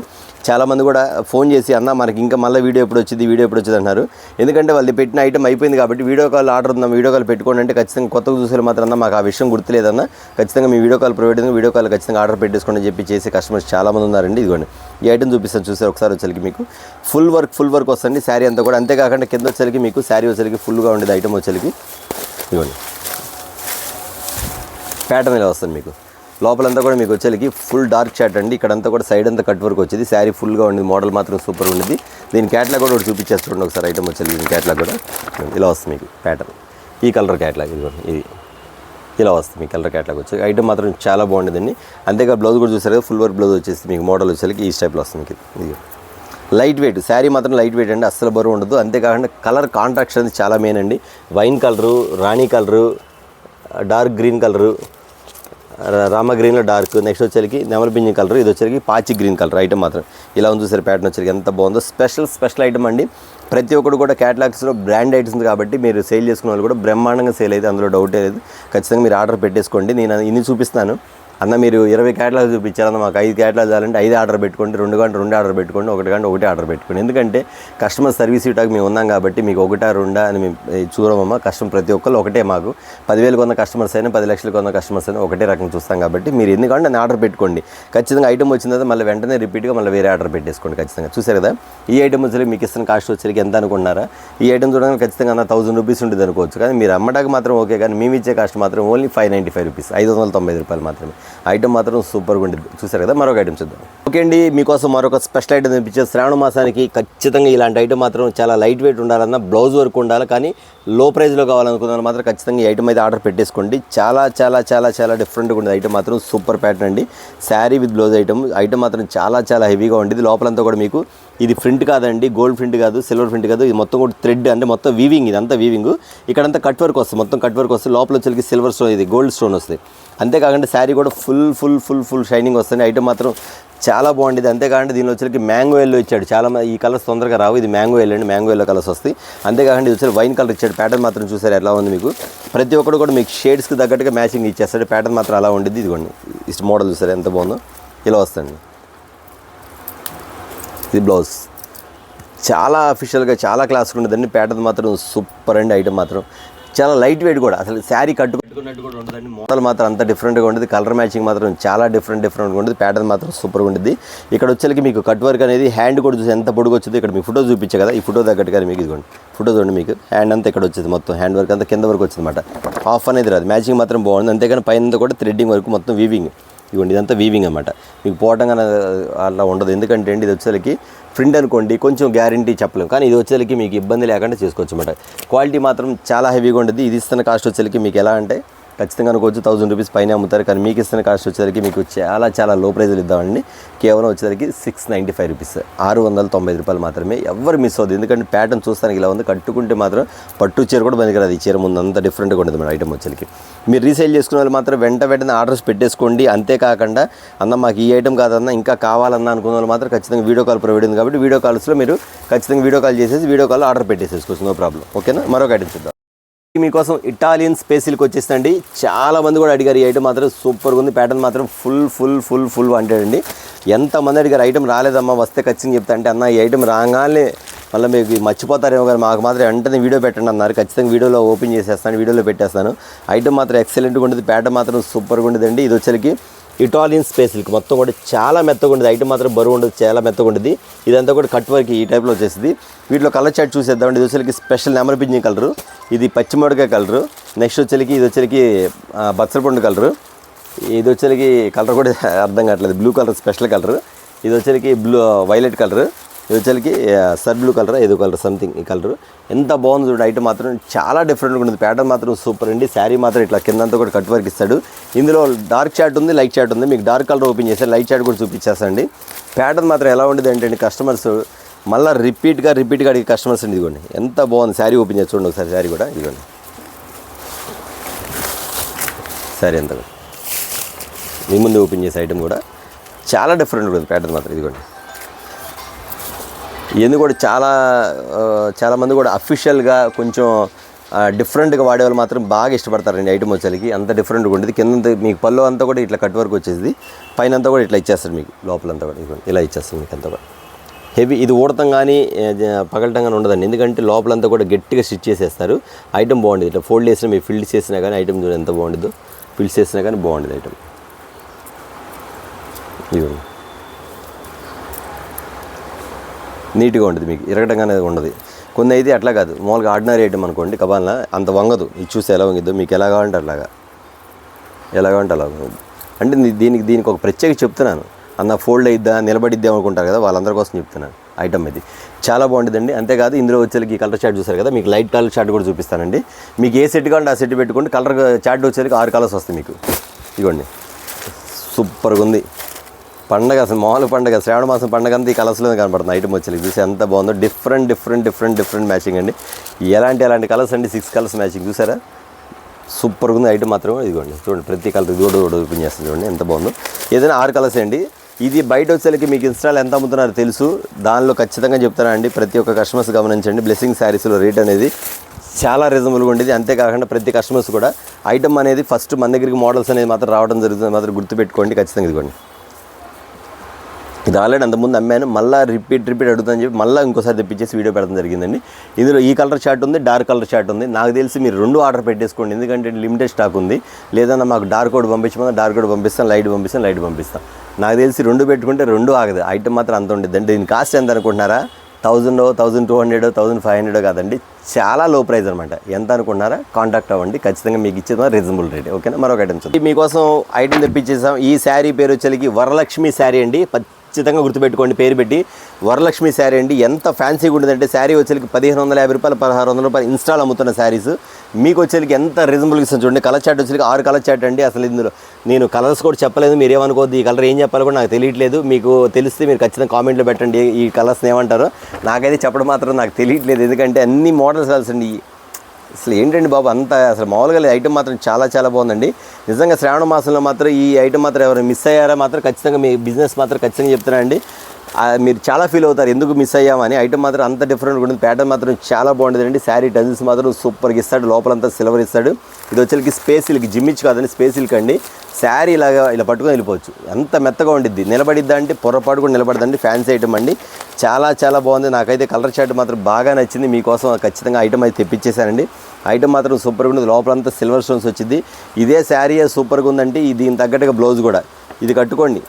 చాలామంది కూడా ఫోన్ చేసి అన్న మనకి ఇంకా మళ్ళీ వీడియో ఎప్పుడు వచ్చింది అన్నారు. ఎందుకంటే వాళ్ళు పెట్టిన ఐటమ్ అయిపోయింది కాబట్టి వీడియో కాల్ ఆర్డర్ ఉందాం, వీడియో కాల్ పెట్టుకోండి అంటే ఖచ్చితంగా కొత్తగా చూసే మాత్రం అన్న మాకు ఆ విషయం గుర్తులేదన్న, ఖచ్చితంగా మీ video call provide video call ఖచ్చితంగా ఆర్డర్ పెట్టేసుకోండి అని చెప్పి చేసే కస్టమర్స్ చాలామంది ఉన్నారండి. ఇదిగోండి ఈ ఐటమ్ చూపిస్తాను చూసారు ఒకసారి. వచ్చేసరికి మీకు ఫుల్ వర్క్ వస్తుంది శారీ అంతా కూడా. అంతేకాకుండా కింద వచ్చేసరికి మీకు శారీ వచ్చేసరికి ఫుల్గా ఉండేది ఐటమ్ వచ్చేసరికి. ఇదిగోండి ప్యాటర్న్ ఇలా వస్తుంది మీకు. లోపలంతా కూడా మీకు వచ్చేసరికి ఫుల్ డార్క్ షాట్ అండి. ఇక్కడంతా కూడా సైడ్ అంతా కట్ వర్క్ వచ్చేది. శారీ ఫుల్గా ఉండేది, మోడల్ మాత్రం సూపర్ ఉండేది. దీని క్యాట్లాగ్ కూడా ఒకటి చూపించేస్తుండే ఒకసారి ఐటమ్ వచ్చేది. దీని క్యాట్లాగ్ కూడా ఇలా వస్తుంది మీకు ప్యాటర్న్, ఈ కలర్ క్యాట్లాగ్ ఇదిగోండి, ఇది ఇలా వస్తుంది మీ కలర్ క్యాట్లాగ్ వచ్చి. ఐటమ్ మాత్రం చాలా బాగుండేదండి. అంతేగా బ్లౌజ్ కూడా చూసారు కదా, ఫుల్ వర్క్ బ్లౌజ్ వచ్చేసి మీకు మోడల్ వచ్చేసరికి ఈ స్టైప్లో వస్తుంది మీకు. ఇది లైట్ వెయిట్ శారీ మాత్రం లైట్ వెయిట్ అండి, అస్సలు బరువు ఉండదు. అంతేకాకుండా కలర్ కాంట్రాక్ట్ అనేది చాలా మెయిన్ అండి. Wine colour, rani colour, dark green colour, rama గ్రీన్లో డార్క్, నెక్స్ట్ వచ్చేసరికి నెమలి పింఛన్ కలర్, ఇది వచ్చేసరికి పాచి గ్రీన్ కలర్. ఐటమ్ మాత్రం ఇలా ఉంది చూసారు. ప్యాటర్న్ వచ్చేసరికి ఎంత బాగుందో, స్పెషల్ ఐటమ్ అండి. ప్రతి ఒక్కరు కూడా క్యాటలాగ్స్లో బ్రాండ్ ఐటమ్స్ కాబట్టి మీరు సేల్ చేసుకున్న వాళ్ళు కూడా బ్రహ్మాండంగా సేల్ అయితే అందులో డౌటే లేదు. ఖచ్చితంగా మీరు ఆర్డర్ పెట్టేసుకోండి. నేను ఇన్ని చూపిస్తాను అన్న, మీరు 20 క్యాటలాగ్ చూపించారన్న, మాకు 5 క్యాటలాగ్ చాలంటే 5 ఆర్డర్ పెట్టుకోండి, 2 ఆర్డర్ పెట్టుకోండి, 1 ఆర్డర్ పెట్టుకోండి. ఎందుకంటే కస్టమర్ సర్వీస్ ఇవ్వడానికి మేము ఉన్నాం కాబట్టి మీకు 1 2 అని మేము చూడమమ్మా. కస్టమర్ ప్రతి ఒక్కరు ఒకటే, మాకు 10,000 కొన్న కస్టమర్స్ అయినా 10 లక్షలు కొన్న కస్టమర్స్ అయినా ఒకటే రకం చూస్తాం కాబట్టి మీరు ఎందుకంటే నేను ఆర్డర్ పెట్టుకోండి. ఖచ్చితంగా ఐటమ్ వచ్చిన తర్వాత మళ్ళీ వెంటనే రిపీట్గా మళ్ళీ వేరే ఆర్డర్ పెట్టేసుకోండి ఖచ్చితంగా. చూసారు కదా, ఈ ఐటమ్ వచ్చేసరికి మీకు ఇస్తున్న కాస్ట్ వచ్చేసరికి ఎంత అనుకుంటున్నారా? ఈ ఐటమ్ చూడడానికి ఖచ్చితంగా అన్న 1000 రూపీస్ ఉంటుంది అనుకోవచ్చు, కానీ మీరు అమ్మడానికి మాత్రం ఓకే, కానీ మేము ఇచ్చే కాస్ట్ మాత్రం ఓన్లీ 595 రూపీస్, 590 రూపాయలు మాత్రమే. ఐటమ్ మాత్రం సూపర్గా ఉంటుంది. చూసారు కదా, మరొక ఐటమ్ చూద్దాం. ఓకే అండి, మీకోసం మరొక స్పెషల్ ఐటమ్ తెప్పించారు. శ్రావణ మాసానికి ఖచ్చితంగా ఇలాంటి ఐటమ్ మాత్రం చాలా లైట్ వెయిట్ ఉండాలన్నా, బ్లౌజ్ వర్క్ ఉండాలి, కానీ లో ప్రైస్లో కావాలనుకున్న మాత్రం ఖచ్చితంగా ఈ ఐటమ్ అయితే ఆర్డర్ పెట్టేసుకోండి. చాలా డిఫరెంట్గా ఉండేది ఐటమ్ మాత్రం సూపర్ ప్యాటర్న్ అండి. శారీ విత్ బ్లౌజ్ ఐటమ్ మాత్రం చాలా హెవీగా ఉండేది. లోపలంతా కూడా మీకు ఇది ప్రింట్ కాదండి, గోల్డ్ ప్రింట్ కాదు, సిల్వర్ ప్రింట్ కాదు, ఇది మొత్తం కూడా థ్రెడ్ అంటే మొత్తం వీవింగ్, ఇదంతా వీవింగ్. ఇక్కడంతా కట్ వర్క్ వస్తుంది, మొత్తం కట్ వర్క్ వస్తుంది. లోపల వచ్చేసరికి సిల్వర్ స్టోన్, ఇది గోల్డ్ స్టోన్ వస్తుంది. అంతేకాకుండా శారీ కూడా ఫుల్ షైనింగ్ వస్తుంది. ఐటమ్ మాత్రం చాలా బాగుండేది. అంతేకాకుండా దీనిలో వచ్చరికి మ్యాంగో ఎల్లో ఇచ్చాడు. చాలా ఈ కలర్స్ తొందరగా రావు, ఇది మ్యాంగో ఎల్లో అండి, మ్యాంగో ఎల్లో కలర్స్ వస్తాయి. అంతేకాకుండా ఇది వచ్చి వైన్ కలర్ ఇచ్చాడు. ప్యాటర్న్ మాత్రం చూసారు ఎలా ఉంది మీకు. ప్రతి ఒక్కరు కూడా మీకు షేడ్స్కి తగ్గట్టుగా మ్యాచింగ్ ఇచ్చేస్తాడు. ప్యాటర్న్ మాత్రం అలా ఉండేది. ఇదిగోండి ఇష్ట మోడల్ చూసారు ఎంత బాగుందో, ఇలా వస్తుంది. ఇది బ్లౌజ్ చాలా అఫీషియల్గా చాలా క్లాస్గా ఉండదండి. ప్యాటర్న్ మాత్రం సూపర్ అండి. ఐటమ్ మాత్రం చాలా లైట్ వెయిట్ కూడా, అసలు శారీ కట్టుకున్నట్టు కూడా ఉండదండి. మోడల్ మాత్రం అంత డిఫరెంట్గా ఉంటుంది. కలర్ మ్యాచింగ్ మాత్రం చాలా డిఫరెంట్గా ఉంటుంది. ప్యాటర్న్ మాత్రం సూపర్గా ఉంటుంది. ఇక్కడ వచ్చేసరికి మీకు కట్ వర్క్ అనేది హ్యాండ్ కూడా చూసి ఎంత పొడుగు వచ్చింది. ఇక్కడ మీకు ఫోటో చూపించే కదా, ఈ ఫోటో తగ్గట్టుగా మీకు ఇదిగోండి ఫోటో చూడండి. మీకు హ్యాండ్ అంతా ఇక్కడ వచ్చేది, మొత్తం హ్యాండ్ వర్క్ అంతా కింద వరకు వచ్చింది అనమాట. ఆఫ్ అనేది రాదు, మ్యాచింగ్ మాత్రం బాగుంది. అంతేకాని పైన కూడా థ్రెడ్డింగ్ వరకు మొత్తం వీవింగ్. ఇవ్వండి ఇదంతా వీవింగ్ అనమాట. మీకు పోవటం కానీ అలా ఉండదు. ఎందుకంటే అండి ఇది వచ్చేసరికి ప్రింట్ అనుకోండి కొంచెం గ్యారంటీ చెప్పలేము, కానీ ఇది వచ్చేసరికి మీకు ఇబ్బంది లేకుండా చేసుకోవచ్చు అనమాట. క్వాలిటీ మాత్రం చాలా హెవీగా ఉంటుంది. ఇది ఇస్తున్న కాస్ట్ వచ్చేసరికి మీకు ఎలా అంటే ఖచ్చితంగా అనుకోవచ్చు 1000 రూపీస్ పైన అమ్ముతారు, కానీ మీకు ఇస్తున్న కాస్ట్ వచ్చేసరికి మీకు చాలా లో ప్రైజ్లు ఇద్దామండి. కేవలం వచ్చేసరికి 695 రూపీస్, 690 రూపాయలు మాత్రమే. ఎవరు మిస్ అవుతుంది, ఎందుకంటే ప్యాటర్న్ చూస్తానికి ఇలా ఉంది. కట్టుకుంటే మాత్రం పట్టు చీర కూడా పనికిరాదు. ఈ చీర ముందు అంత డిఫరెంట్గా ఉంటుంది మన ఐటమ్ వచ్చేసరికి. మీరు రీసేల్ చేసుకునే వాళ్ళు మాత్రం వెంటనే ఆర్డర్స్ పెట్టేసుకోండి. అంతేకాకుండా అన్న మాకు ఈ ఐటమ్ కాదన్నా ఇంకా కావాలన్నా అనుకున్న వాళ్ళు మాత్రం ఖచ్చితంగా వీడియో కాల్ ప్రొవైడ్ ఉంది కాబట్టి వీడియో కాల్స్లో మీరు ఖచ్చితంగా వీడియో కాల్ చేసేసి వీడియో కాల్ ఆర్డర్ పెట్టేసేసుకోవచ్చు, నో ప్రాబ్లం. ఓకేనా, మరొక ఐటమ్ చూద్దాం. మీకోసం ఇటాలియన్ స్పేసిల్కి వచ్చేసిందండి. చాలామంది కూడా అడిగారు. ఈ ఐటమ్ మాత్రం సూపర్గా ఉంది. ప్యాటర్న్ మాత్రం ఫుల్ అంటాడండి. ఎంతమంది అడిగారు ఐటమ్ రాలేదమ్మా, వస్తే ఖచ్చితంగా చెప్తా అంటే అన్న ఈ ఐటమ్ రాగానే మళ్ళీ మీకు మర్చిపోతారేమో, కానీ మాకు మాత్రం వెంటనే వీడియో పెట్టండి అన్నారు. ఖచ్చితంగా వీడియోలో ఓపెన్ చేసేస్తాను, వీడియోలో పెట్టేస్తాను. ఐటమ్ మాత్రం ఎక్సలెంట్గా ఉంటుంది. ప్యాటర్న్ మాత్రం సూపర్గా ఉండదండి. ఇది వచ్చరికి ఇటాలియన్ స్పేసిల్కి మొత్తం కూడా చాలా మెత్తగా ఉంటుంది. ఐటమ్ మాత్రం బరువు ఉండదు, చాలా మెత్తగా ఉంటుంది. ఇదంతా కూడా కట్ వర్క్ ఈ టైప్లో వచ్చేసింది. వీటిలో కలర్ చార్ట్ చూసేద్దామండి. ఇది వచ్చరికి స్పెషల్ నెమలి పింఛన్ కలరు, ఇది పచ్చిమిరపకాయ కలరు, నెక్స్ట్ వచ్చరికి ఇది వచ్చరికి బచ్చలపండు కలరు, ఇది వచ్చరికి కలర్ కూడా అర్థం కావట్లేదు, బ్లూ కలర్ స్పెషల్ కలరు, ఇది వచ్చరికి వైలెట్ కలరు, ఇది వచ్చరికి సర్ బ్లూ కలర్, ఏదో కలర్ సంథింగ్ ఈ కలరు. ఎంత బాగుంది చూడండి. ఐటమ్ మాత్రం చాలా డిఫరెంట్గా ఉంటుంది. ప్యాటర్న్ మాత్రం సూపర్ అండి. శారీ మాత్రం ఇట్లా కిందంతా కూడా కట్ వర్క్ ఇస్తాడు. ఇందులో డార్క్ చార్ట్ ఉంది, లైట్ చార్ట్ ఉంది. మీకు డార్క్ కలర్ ఓపెన్ చేస్తే లైట్ చార్ట్ కూడా చూపించేస్తాండి. ప్యాటర్న్ మాత్రం ఎలా ఉండేది అంటే కస్టమర్స్ మళ్ళీ రిపీట్గా అడిగే కస్టమర్స్ అండి. ఇదిగోండి ఎంత బాగుంది. శారీ ఓపెన్ చేసి చూడండి ఒకసారి. శారీ కూడా ఇదిగోండి, శారీ అంతా మీ ముందు ఓపెన్ చేసే ఐటమ్ కూడా చాలా డిఫరెంట్ ఉంటుంది ప్యాటర్న్ మాత్రం. ఇదిగోండి ఇవన్నీ కూడా చాలామంది కూడా అఫీషియల్గా కొంచెం డిఫరెంట్గా వాడేవాళ్ళు మాత్రం బాగా ఇష్టపడతారండి ఐటమ్ వచ్చేసరికి. అంత డిఫరెంట్గా ఉంటుంది. కింద మీకు పళ్ళు అంతా కూడా ఇట్లా కట్ వర్క్ వచ్చేది, పైన అంతా కూడా ఇట్లా ఇచ్చేస్తారు మీకు, లోపలంతా కూడా ఇదిగోండి ఇలా ఇచ్చేస్తారు మీకు అంతా కూడా. హెవీ ఇది ఊడటం కానీ పగలటం కానీ ఉండదండి, ఎందుకంటే లోపలంతా కూడా గట్టిగా స్టిచ్ చేసేస్తారు. ఐటమ్ బాగుంటుంది. ఇట్లా ఫోల్డ్ చేసినా మీరు ఫిల్డ్ చేసినా కానీ ఐటమ్ చూడండి ఎంత బాగుంటుందో, ఫిల్డ్ చేసినా కానీ బాగుంటుంది ఐటమ్. ఇదిగోండి నీట్గా ఉంటుంది, మీకు ఇరగటం అనేది ఉండదు. కొన్ని అయితే అట్లా కాదు, మామూలుగా ఆర్డినరీ ఐటమ్ అనుకోండి కబాల్న అంత వంగదు. ఇది చూసి ఎలా వంగిద్దో మీకు ఎలా కావాలంటే అలాగా, ఎలా కావాలంటే అలా వంగదు. అంటే దీనికి ఒక ప్రత్యేక చెప్తున్నాను, అన్న ఫోల్డ్ అయిద్దా నిలబడిద్దాం అనుకుంటారు కదా, వాళ్ళందరి కోసం చెప్తున్నాను. ఐటమ్ ఇది చాలా బాగుంటుందండి. అంతేకాదు ఇందులో వచ్చేసరికి కలర్ చార్ట్ చూసారు కదా, మీకు లైట్ కలర్ చార్ట్ కూడా చూపిస్తానండి. మీకు ఏ సెట్ కావాలంటే ఆ సెట్ పెట్టుకోండి. కలర్ చార్ట్ వచ్చేసరికి 6 కలర్స్ వస్తాయి మీకు. ఇదిగోండి సూపర్గా ఉంది. పండగ అసలు మామూలు పండగ, శ్రావణ మాసం పండగ అంతా ఈ కలర్స్లోనే కనపడుతుంది ఐటమ్ వచ్చేసరికి. చూసి ఎంత బాగుందో, డిఫరెంట్ మ్యాచింగ్ అండి. ఎలాంటి కలర్స్ అండి, 6 కలర్స్ మ్యాచింగ్ చూసారా, సూపర్గా ఉంది ఐటమ్ మాత్రం. ఇదిగోండి చూడండి ప్రతి కలర్ ఇది కూడా ఓపెన్ చేస్తుంది చూడండి ఎంత బాగుందో. ఏదైనా 6 కలర్స్ అండి. ఇది బయట వచ్చేసరికి మీకు ఇన్స్టాల్ ఎంత అమ్ముతున్నారో తెలుసు, దానిలో ఖచ్చితంగా చెప్తానండి. ప్రతి ఒక్క కస్టమర్స్ గమనించండి, బ్లెస్సింగ్ శారీస్లో రేట్ అనేది చాలా రీజనబుల్గా ఉండేది. అంతేకాకుండా ప్రతి కస్టమర్స్ కూడా ఐటమ్ అనేది ఫస్ట్ మన దగ్గరికి మోడల్స్ అనేది మాత్రం రావడం జరుగుతుంది, మాత్రం గుర్తుపెట్టుకోండి ఖచ్చితంగా. ఇదిగోండి ఇది ఆల్రెడీ అంతకుముందు అమ్మాను, మళ్ళీ రిపీట్ అడుగుతుందని చెప్పి మళ్ళీ ఇంకోసారి తెప్పించేసి వీడియో పెడతాం జరిగిందండి. ఇందులో ఈ కలర్ చార్ట్ ఉంది, డార్క్ కలర్ చార్ట్ ఉంది. నాకు తెలిసి మీరు 2 ఆర్డర్ పెట్టేసుకోండి, ఎందుకంటే లిమిటెడ్ స్టాక్ ఉంది. లేదన్నా మాకు డార్క్ కోడ్ పంపించమన్నా డార్క్ కోడ్ పంపిస్తాం, లైట్ పంపిస్తాం. నాకు తెలిసి 2 పెట్టుకుంటే 2 ఆగదు, ఐటమ్ మాత్రం అంత ఉండేది అండి. దీని కాస్ట్ ఎంత అనుకుంటున్నారా, 1000, 1200, 1500 కాదండి, చాలా లో ప్రైస్ అనమాట. ఎంత అనుకుంటున్నారా కాంటాక్ట్ అవ్వండి, ఖచ్చితంగా మీకు ఇచ్చేది రీజనబుల్ రేట్. ఓకేనా, మరొక ఐటమ్ చూద్దాం. మీకోసం ఐటమ్ తెప్పించేసాం. ఈ శారీ పేరు వచ్చేసరికి వరలక్ష్మి శారీ అండి. ఖచ్చితంగా గుర్తుపెట్టుకోండి, పేరు పెట్టి వరలక్ష్మి శారీ అండి. ఎంత ఫ్యాన్సీగా ఉంటుందంటే శారీ వచ్చేసరికి 1550 రూపాయలు, 1600 రూపాయలు ఇన్స్టాల్ అమ్ముతున్న శారీస్ మీకు వచ్చేసరికి ఎంత రీజనబుల్గా ఇస్తాను చూడండి. కలర్ చార్ట్ వచ్చేసరికి 6 కలర్ చార్ట్ అండి. అసలు ఇందులో నేను కలర్స్ కూడా చెప్పలేదు, మీరు ఏమనుకోవద్దు. ఈ కలర్ ఏం చెప్పాలో కూడా నాకు తెలియట్లేదు. మీకు తెలిస్తే మీరు ఖచ్చితంగా కామెంట్లో పెట్టండి ఈ కలర్స్ ఏమంటారో. నాకైతే చెప్పడం మాత్రం నాకు తెలియట్లేదు, ఎందుకంటే అన్ని మోడల్స్ కలిసండి. అసలు ఏంటండి బాబు అంత అసలు మామూలుగా ఐటమ్ మాత్రం చాలా బాగుందండి. నిజంగా శ్రావణ మాసంలో మాత్రం ఈ ఐటమ్ మాత్రం ఎవరైనా మిస్ అయ్యారా మాత్రం ఖచ్చితంగా మీ బిజినెస్ మాత్రం ఖచ్చితంగా చెప్తున్నానండి. మీరు చాలా ఫీల్ అవుతారు ఎందుకు మిస్ అయ్యామని. ఐటమ్ మాత్రం అంత డిఫరెంట్గా ఉంటుంది, ప్యాటర్న్ మాత్రం చాలా బాగుంటుందండి. శారీ టజిల్స్ మాత్రం సూపర్గా ఇస్తాడు, లోపలంతా సిల్వర్ ఇస్తాడు. ఇది వచ్చేసరికి స్పేస్ సిల్క్, జిమ్మిచ్ కాదండి స్పేస్ సిల్క్ అండి. శారీ ఇలా పట్టుకొని వెళ్ళిపోవచ్చు, ఎంత మెత్తగా ఉండిద్ది. నిలబడిద్దా అంటే పొరపాటు కూడా నిలబడదండి. ఫ్యాన్సీ ఐటమ్ అండి, చాలా బాగుంది. నాకైతే కలర్ చార్ట్ మాత్రం బాగా నచ్చింది. మీకోసం ఖచ్చితంగా ఐటమ్ అయితే తెప్పించేశానండి. ఐటమ్ మాత్రం సూపర్గా ఉంది, లోపలంతా సిల్వర్ స్టోన్స్ వచ్చింది. ఇదే శారీ సూపర్గా ఉందంటే దీనికి తగ్గట్టుగా బ్లౌజ్ కూడా ఇది కట్టుకోండి,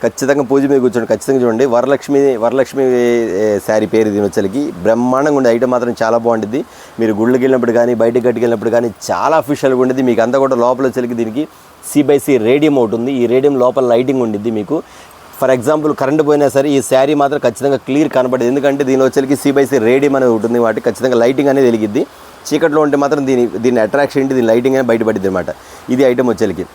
ఖచ్చితంగా పూజ మీద కూర్చోండి. ఖచ్చితంగా చూడండి, వరలక్ష్మి శారీ పేరు దీని వచ్చేసరికి బ్రహ్మాండంగా ఉండే ఐటమ్ మాత్రం చాలా బాగుంటుంది. మీరు గుళ్ళకి వెళ్ళినప్పుడు కానీ బయటకు కట్టుకెళ్ళినప్పుడు కానీ చాలా అఫీషియల్గా ఉండేది. మీకు అంతా కూడా లోపల వచ్చేసరికి దీనికి C/C రేడియం ఒకటి ఉంది. ఈ రేడియం లోపల లైటింగ్ ఉండిద్ది మీకు. ఫర్ ఎగ్జాంపుల్ కరెంట్ పోయినా సరే ఈ శారీ మాత్రం ఖచ్చితంగా క్లియర్ కనబడేది, ఎందుకంటే దీని వచ్చేసరికి C/C రేడియం అనేది ఉంటుంది. వాటి ఖచ్చితంగా లైటింగ్ అనేది వెలిగిద్ది. చీకట్లో ఉంటే మాత్రం దీని అట్రాక్షన్ ఏంటి, దీని లైటింగ్ అనేది బయటపడింది అనమాట. ఇది ఐటమ్ వచ్చేసరికి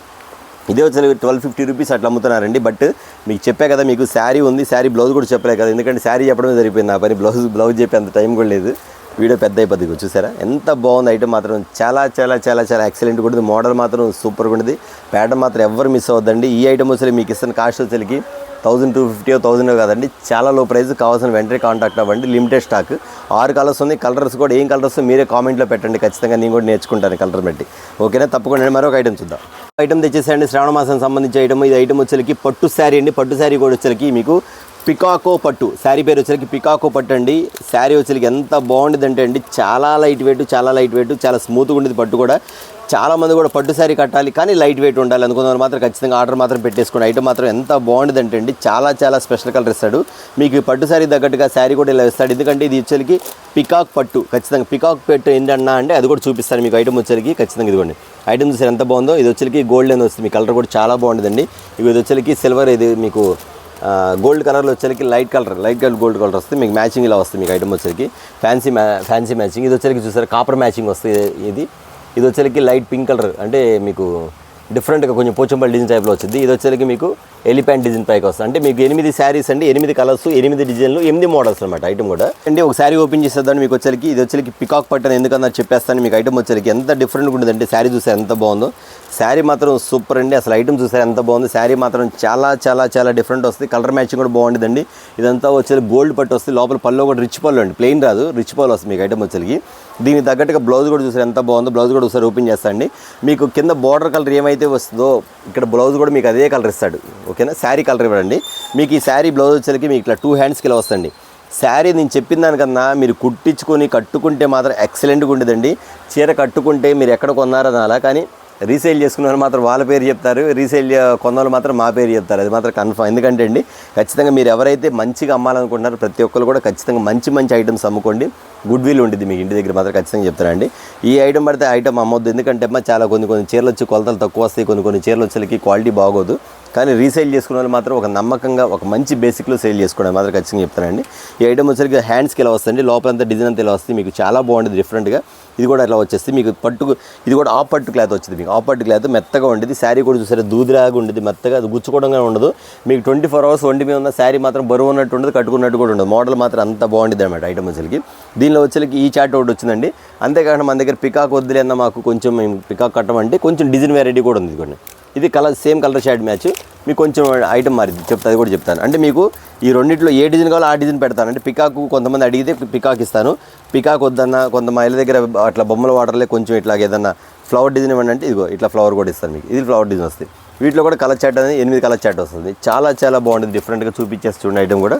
ఇదే వచ్చేసరికి 1250 రూపీస్ అట్లా అమ్ముతున్నారండి. బట్ మీకు చెప్పే కదా, మీకు శారీ ఉంది, శారీ బ్లౌజ్ కూడా చెప్పలే కదా, ఎందుకంటే శారీ చెప్పడమే సరిపోయింది నా పని. బ్లౌజ్ చెప్పే అంత టైం కూడా లేదు, వీడియో పెద్ద అయిపోద్ది. చూసారా ఎంత బాగుంది ఐటమ్ మాత్రం, చాలా ఎక్సలెంట్గా ఉంటుంది. మోడల్ మాత్రం సూపర్గా ఉంటుంది, ప్యాటర్న్ మాత్రం ఎవరు మిస్ అవ్వద్దండి. ఈ ఐటమ్ వచ్చేసరికి మీకు ఇస్తున్న కాస్ట్ వచ్చేసరికి 1250 1000 కాదండి, చాలా లో ప్రైస్. కావాల్సిన వెంటనే కాంటాక్ట్ అవ్వండి. లిమిటెడ్ స్టాక్, 6 కలర్స్ ఉంది. కలర్స్ కూడా ఏం కలర్స్ మీరే కామెంట్లో పెట్టండి, ఖచ్చితంగా నేను కూడా నేర్చుకుంటాను కలర్ పెట్టి. ఓకేనా, తప్పకుండా మరొక ఐటమ్ చూద్దాం. ఐటమ్ తెచ్చేసేయండి, శ్రావణ మాసం సంబంధించి ఐటమ్. ఇది ఐటమ్ వచ్చేసరికి పట్టు శారీ అండి. పట్టు శారీ కూడా వచ్చేసరికి మీకు పికాకో పట్టు, శారీ పేరు వచ్చేసరికి పికాకో పట్టు అండి. శారీ వచ్చేసరికి ఎంత బాగుంటుంది అంటే అండి, చాలా లైట్ వెయిట్, చాలా స్మూత్గా ఉండేది. పట్టు కూడా చాలామంది కూడా పట్టు శారీ కట్టాలి కానీ లైట్ వెయిట్ ఉండాలి అనుకున్న మాత్రం ఖచ్చితంగా ఆర్డర్ మాత్రం పెట్టేసుకోండి. ఐటమ్ మాత్రం ఎంత బాగుంటుంది అంటే అండి, చాలా స్పెషల్ కలర్ ఇస్తాడు మీకు. పట్టు శారీ తగ్గట్టుగా శారీ కూడా ఇలా ఇస్తాడు, ఎందుకంటే ఇది వచ్చేసరికి పికాక్ పట్టు. ఖచ్చితంగా పికాక్ పెట్టు ఏంటన్నా అంటే అది కూడా చూపిస్తాను మీకు. ఐటమ్ వచ్చేసరికి ఖచ్చితంగా ఇదిగోండి, ఐటమ్ చూసారు ఎంత బాగుందో. ఇది వచ్చేసరికి గోల్డెన్ వస్తుంది, మీ కలర్ కూడా చాలా బాగుంటుందండి. ఇది వచ్చేసరికి సిల్వర్, ఇది మీకు గోల్డ్ కలర్లో వచ్చేసరికి లైట్ కలర్ గోల్డ్ కలర్ వస్తుంది మీకు. మ్యాచింగ్ ఇలా వస్తుంది మీకు. ఐటమ్ వచ్చేసరికి ఫ్యాన్సీ మ్యాచింగ్. ఇది వచ్చేసరికి చూసారు కాపర్ మ్యాచింగ్ వస్తుంది. ఇది వచ్చేసరికి లైట్ పింక్ కలర్, అంటే మీకు డిఫరెంట్గా కొంచెం పోచంపల్లి డిజైన్ టైప్లో వచ్చింది. ఇది వచ్చేసరికి మీకు ఎలిఫెంట్ డిజైన్ పైకి వస్తుంది. అంటే మీకు 8 శారీస్ అండి, 8 కలర్స్, 8 డిజైన్లు, 8 మోడల్స్ అనమాట ఐటమ్ కూడా. అంటే ఒక శారీ ఓపెన్ చేసేద్దాం మీకు వచ్చేసరికి. ఇది వచ్చేసరికి పికాక్ పట్టని ఎందుకన్నా చెప్పేస్తాను మీకు. ఐటమ్ వచ్చేసరికి ఎంత డిఫరెంట్గా ఉంటుంది అంటే శారీ చూసారు ఎంత బాగుందో. శారీ మాత్రం సూపర్ అండి. అసలు ఐటమ్ చూసారు ఎంత బాగుంది. శారీ మాత్రం చాలా చాలా చాలా డిఫరెంట్ వస్తుంది. కలర్ మ్యాచింగ్ కూడా బాగుంటుందండి. ఇదంతా వచ్చేసి గోల్డ్ పట్టు వస్తుంది. లోపల పళ్ళు కూడా రిచ్ పళ్ళు అండి, ప్లెయిన్ రాదు, రిచ్ పళ్ళు వస్తుంది మీకు ఐటమ్ వచ్చేసరికి. దీనికి తగ్గట్టుగా బ్లౌజ్ కూడా చూసారు ఎంత బాగుందో. బ్లౌజ్ కూడా ఒకసారి ఓపెన్ చేస్తాండి. మీకు కింద బార్డర్ కలర్ ఏమైతే వస్తుందో ఇక్కడ బ్లౌజ్ కూడా మీకు అదే కలర్ ఇస్తాడు. ఓకేనా, శారీ కలర్ ఇవ్వడండి. మీకు ఈ శారీ బ్లౌజ్ వచ్చేసరికి మీకు ఇట్లా 2 హ్యాండ్స్కి ఇలా వస్తుంది. శారీ నేను చెప్పిన దానికన్నా మీరు కుట్టించుకొని కట్టుకుంటే మాత్రం ఎక్సలెంట్గా ఉండేదండి. చీర కట్టుకుంటే మీరు ఎక్కడ కొన్నారని అలా, కానీ రీసేల్ చేసుకున్న వాళ్ళు మాత్రం వాళ్ళ పేరు చెప్తారు, రీసేల్ కొన్న వాళ్ళు మాత్రం మా పేరు చెప్తారు. అది మాత్రం కన్ఫర్మ్. ఎందుకంటే అండి ఖచ్చితంగా మీరు ఎవరైతే మంచిగా అమ్మాలనుకుంటున్నారో ప్రతి ఒక్కరు కూడా ఖచ్చితంగా మంచి ఐటమ్స్ అమ్ముకోండి. గుడ్ విల్ ఉంటుంది మీకు ఇంటి దగ్గర మాత్రం ఖచ్చితంగా చెప్తారండి. ఈ ఐటమ్ పడితే ఐటమ్ అమ్మొద్దు. ఎందుకంటే చాలా కొన్ని చీరలు వచ్చి కొలతలు తక్కువ వస్తాయి, కొన్ని చీరలు వచ్చేసరికి క్వాలిటీ బాగోదు. కానీ రీసేల్ చేసుకునే వాళ్ళు మాత్రం ఒక నమ్మకంగా ఒక మంచి బేసిక్లో సేల్ చేసుకోవడం మాత్రం ఖచ్చితంగా చెప్తానండి. ఈ ఐటమ్ వచ్చేసరికి హ్యాండ్స్కి ఇలా వస్తుంది, లోపలంతా డిజైన్ అంతా ఇలా వస్తుంది. మీకు చాలా బాగుంటుంది డిఫరెంట్గా. ఇది కూడా ఇలా వచ్చేసి మీకు పట్టుకు, ఇది కూడా ఆఫ్ పట్టు క్లాత్ వచ్చింది మీకు. ఆఫ్ పట్టు క్లాత్ మెత్తగా ఉండేది. శారీ కూడా చూసారు దూదిలాగా ఉండేది, మెత్తగా, అది గుచ్చుకోవడంగా ఉండదు. మీకు 24 hours ఒంటి మీద ఉన్న శారీ మాత్రం బరువు ఉన్నట్టు ఉండదు, కట్టుకున్నట్టు కూడా ఉండదు. మోడల్ మాత్రం అంత బాగుంటుంది అనమాట ఐటమ్ వచ్చేసరికి. దీనిలో వచ్చేసరికి ఈ చాట్ ఒకటి వచ్చిందండి. అంతేకాకుండా మన దగ్గర పికాక్ వద్దులే అన్న మాకు కొంచెం మేము పికాక్ కట్టమంటే కొంచెం డిజైన్ వెరైటీ కూడా ఉంది. ఇదిగోండి, ఇది కలర్ సేమ్ కలర్ షాడ్ మ్యాచ్. మీకు కొంచెం ఐటమ్ మారింది చెప్తా, అది కూడా చెప్తాను. అంటే మీకు ఈ రెండింటిలో ఏ డిజైన్ కావాలో ఆ డిజైన్ పెడతాను. అంటే పికాక్ కొంతమంది అడిగితే పికాక్ ఇస్తాను, పికాక్ వద్దన్నా కొంత మహిళ దగ్గర అట్లా బొమ్మల వాటర్లే కొంచెం ఇట్లా ఏదన్నా ఫ్లవర్ డిజైన్ ఇవ్వండి అంటే ఇదిగో ఇట్లా ఫ్లవర్ కూడా ఇస్తాను మీకు. ఇది ఫ్లవర్ డిజైన్ వస్తుంది. వీటిలో కూడా కలర్ చాట్ అనేది 8 కలర్ చాట్ వస్తుంది. చాలా చాలా బాగుంటుంది, డిఫరెంట్గా చూపించేసి చూడండి ఐటమ్ కూడా.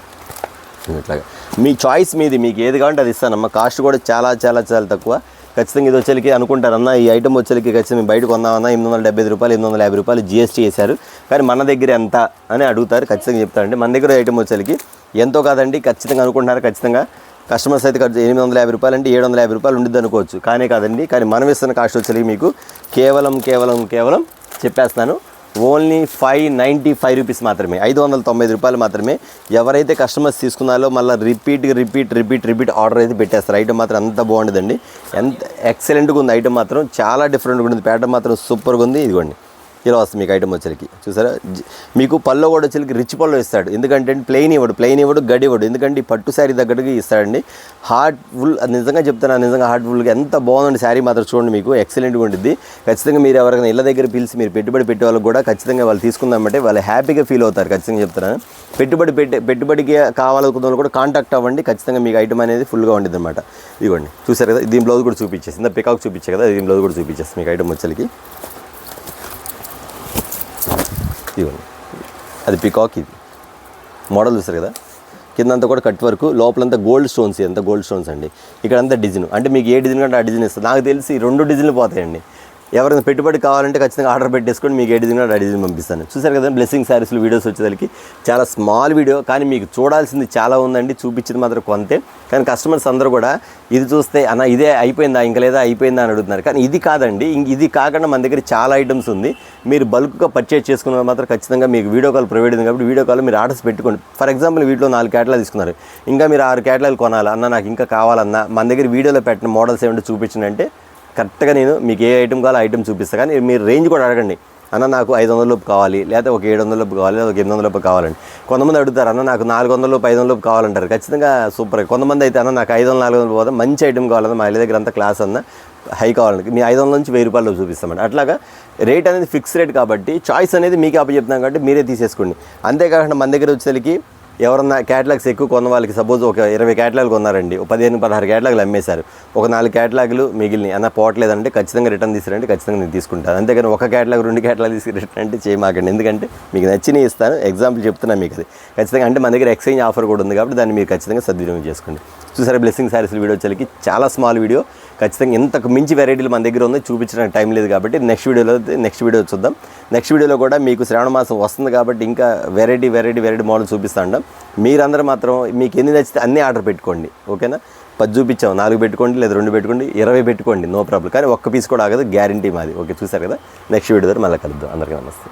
ఇట్లాగా మీ చాయిస్ మీది, మీకు ఏది కావాలంటే అది ఇస్తానమ్మా. కాస్ట్ కూడా చాలా చాలా చాలా తక్కువ. ఖచ్చితంగా ఇది వచ్చేకి అనుకుంటారన్నా ఈ ఐటమ్ వచ్చేకి ఖచ్చితంగా మేము బయట కొందామన్నా 875 రూపాయలు 850 రూపాయలు GST వేశారు, కానీ మన దగ్గర ఎంత అని అడుగుతారు. ఖచ్చితంగా చెప్తారండి. మన దగ్గర ఐటమ్ వచ్చేకి ఎంతో కాదండి, ఖచ్చితంగా అనుకుంటున్నారు. ఖచ్చితంగా కస్టమర్స్ అయితే 850 రూపాయలు అంటే 750 రూపాయలు ఉండిద్ది అనుకోవచ్చు, కానీ కాదండి. కానీ మనం ఇస్తున్న కాస్ట్ వచ్చేకి మీకు కేవలం చెప్పేస్తాను ఓన్లీ 595 రూపీస్ మాత్రమే, 590 రూపాయలు మాత్రమే. ఎవరైతే కస్టమర్స్ తీసుకున్నారో మళ్ళీ రిపీట్ ఆర్డర్ అయితే పెట్టేస్తారు. ఐటమ్ మాత్రం అంత బాగుంటుందండి, ఎంత ఎక్సలెంట్గా ఉంది ఐటమ్ మాత్రం, చాలా డిఫరెంట్గా ఉంది. ప్యాటర్న్ మాత్రం సూపర్గా ఉంది. ఇదిగోండి ఇలా వస్తుంది మీకు ఐటమ్ వచ్చేకి. చూసారా, మీకు పళ్ళు కూడా వచ్చేకి రిచ్ పళ్ళు ఇస్తాడు. ఎందుకంటే ప్లెయిన్ ఇవ్వడు, గడి ఇవ్వడు. ఎందుకంటే ఈ పట్టు శారీ తగ్గట్టుగా ఇస్తాడండి. హార్ట్ఫుల్, అది నిజంగా చెప్తాను, నిజంగా హార్ట్ఫుల్గా ఎంత బాగుందండి శారీ మాత్రం. చూడండి మీకు ఎక్సలెంట్గా ఉంటుంది. ఖచ్చితంగా మీరు ఎవరైనా ఇళ్ళ దగ్గర పిలిచి మీరు పెట్టుబడి పెట్టే వాళ్ళకి కూడా ఖచ్చితంగా వాళ్ళు తీసుకుందామంటే వాళ్ళు హ్యాపీగా ఫీల్ అవుతారు. ఖచ్చితంగా చెప్తున్నాను. పెట్టుబడికి కావాలనుకున్న వాళ్ళు కూడా కాంటాక్ట్ అవ్వండి. ఖచ్చితంగా మీకు ఐటమ్ అనేది ఫుల్గా ఉంటుంది అనమాట. ఇదిగోండి చూసారు కదా, దీని బ్లౌజ్ కూడా చూపించేసి, ఇంత పికాక్ చూపించే కదా, దీని బ్లౌజ్ కూడా చూపించేసి మీకు ఐటమ్ వచ్చేకి. ఇవ్వండి, అది పికాక్. ఇది మోడల్ చూస్తారు కదా, కిందంతా కూడా కట్ వర్క్, లోపలంతా గోల్డ్ స్టోన్స్. ఇదంతా గోల్డ్ స్టోన్స్ అండి. ఇక్కడంతా డిజైన్, అంటే మీకు ఏ డిజైన్ కంటే ఆ డిజైన్ ఇస్తుంది. నాకు తెలిసి 2 డిజైన్లు పోతాయండి. ఎవరైనా పెట్టుబడి కావాలంటే ఖచ్చితంగా ఆర్డర్ పెట్టేసుకొని మీకు ఏ డిజైన్ కంటే ఆ డిజైన్ పంపిస్తాను. చూసారు కదా, బ్లెస్సింగ్ శారీస్లో వీడియోస్ వచ్చేసరికి చాలా స్మాల్ వీడియో, కానీ మీకు చూడాల్సింది చాలా ఉందండి. చూపించింది మాత్రం కొంతే, కానీ కస్టమర్స్ అందరూ కూడా ఇది చూస్తే అన్న ఇదే అయిపోయిందా, ఇంకా లేదా అయిపోయిందా అని అడుగుతున్నారు. కానీ ఇది కాదండి, ఇది కాకుండా మన దగ్గర చాలా ఐటమ్స్ ఉంది. మీరు బల్క్గా పర్చేజ్ చేసుకున్న మాత్రం ఖచ్చితంగా మీకు వీడియో కాల్ ప్రొవైడ్ ఉంది కాబట్టి వీడియో కాల్ మీరు ఆర్డర్స్ పెట్టుకోండి. ఫర్ ఎగ్జాంపుల్ వీటిలో 4 కేటలాగ్ తీసుకున్నారు, ఇంకా మీరు 6 కేటలాగ్ కొనాలి అన్న, నాకు ఇంకా కావాలన్నా మన దగ్గర వీడియోలో పెట్టిన మోడల్స్ ఏమంటే చూపించినంటే కరెక్ట్గా నేను మీకు ఏ ఐటమ్ కావాలో ఐటమ్ చూపిస్తాను. కానీ మీరు రేంజ్ కూడా అడగండి, అన్న నాకు 500 లోపు కావాలి, లేకపోతే ఒక 700 లోపు కావాలి, లేదా ఒక 800 లోపు కావాలండి. కొంతమంది అడుగుతారు అన్న నాకు 400 లోపు 500 లోపు కావాలంటారు. ఖచ్చితంగా సూపర్. కొంతమంది అయితే అన్న నాకు 500 400 పోదా, మంచి ఐటమ్ కావాలన్నా మా ఇళ్ళ దగ్గర అంతా క్లాస్ అన్న హై కావాలండి, మీ 500 నుంచి 1000 రూపాయలు చూపిస్తామండి. అట్లాగా రేట్ అనేది ఫిక్స్ రేట్ కాబట్టి చాయిస్ అనేది మీకే అప్పచెప్తున్నాం కాబట్టి మీరే తీసేసుకోండి. అంతేకాకుండా మన దగ్గర వచ్చేసరికి ఎవరన్నా క్యాటలాగ్స్ ఎక్కువ కొన్న వాళ్ళకి, సపోజ్ ఒక 20 కేటలాగ్లు కొన్నారండి, 15-16 కేటలాగ్లు అమ్మేశారు, ఒక 4 కేటలాగ్లు మిగిలినాయి అన్న పోవట్లేదంటే ఖచ్చితంగా రిటర్న్ తీసుకురండి, ఖచ్చితంగా నేను తీసుకుంటాను. అంతేగాని ఒక కేటలాగ్ 2 కేటలాగ్ తీసుకుని రిటర్న్ అంటే చేయమాకండి. ఎందుకంటే మీకు నచ్చినవి ఇస్తాను, ఎగ్జాంపుల్ చెప్తున్నాను మీకు అది. ఖచ్చితంగా అంటే మన దగ్గర ఎక్స్చేంజ్ ఆఫర్ కూడా ఉంది కాబట్టి దాన్ని మీరు ఖచ్చితంగా సద్వినియోగం చేసుకోండి. చూసారా, బ్లెస్సింగ్ శారీస్ వీడియో వచ్చేసరికి చాలా స్మాల్ వీడియో. ఖచ్చితంగా ఇంతకు మించి వెరైటీలు మన దగ్గర ఉంది, చూపించడానికి టైం లేదు కాబట్టి నెక్స్ట్ వీడియో చూద్దాం. నెక్స్ట్ వీడియోలో కూడా మీకు శ్రావణ మాసం వస్తుంది కాబట్టి ఇంకా వెరైటీ మోడల్ చూపిస్తూ ఉంటాం. మీరందరూ మాత్రం మీకు ఎన్ని నచ్చితే అన్నీ ఆర్డర్ పెట్టుకోండి. ఓకేనా, 10 చూపించాం, 4 పెట్టుకోండి, లేదా 2 పెట్టుకోండి, 20 పెట్టుకోండి, నో ప్రాబ్లం. కానీ ఒక్క పీస్ కూడా ఆగదు, గ్యారంటీ మాది. ఓకే, చూసారు కదా. నెక్స్ట్ వీడియో ద్వారా మళ్ళీ కలుద్దాం. అందరికీ నమస్తే.